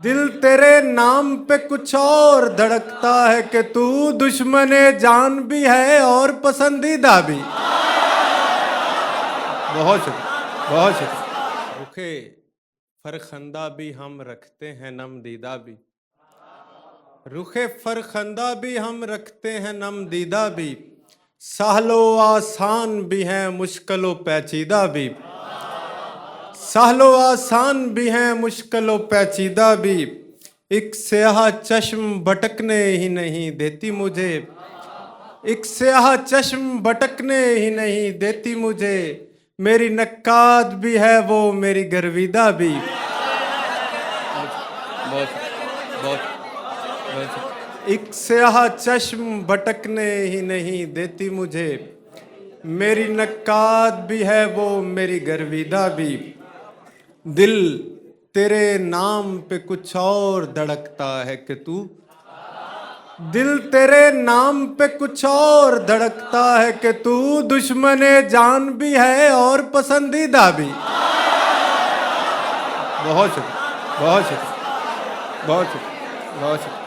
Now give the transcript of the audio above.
दिल तेरे नाम पे कुछ और धड़कता है कि तू दुश्मने जान भी है और पसंदीदा भी। बहुत शुक्रिया, बहुत शुक्रिया। रुखे फरखंदा भी हम रखते हैं नम दीदा भी, रुखे फरखंदा भी हम रखते हैं नम दीदा भी, सहलो आसान भी हैं मुश्किलो पेचीदा भी, सहलो आसान भी हैं मुश्किलो पेचीदा भी। एक स्याह चश्म भटकने ही नहीं देती मुझे, एक स्याह चश्म भटकने ही नहीं देती मुझे, मेरी नक्कात भी है वो मेरी गर्विदा भी। बहुत बहुत बहुत। एक स्याह चश्म भटकने ही नहीं देती मुझे, मेरी नक्कात भी है वो मेरी गर्विदा भी। दिल तेरे नाम पे कुछ और धड़कता है कि तू, दिल तेरे नाम पे कुछ और धड़कता है कि तू दुश्मने जान भी है और पसंदीदा भी। बहुत शुक्रिया, बहुत शुक्रिया, बहुत शुक्रिया, बहुत शुक्रिया।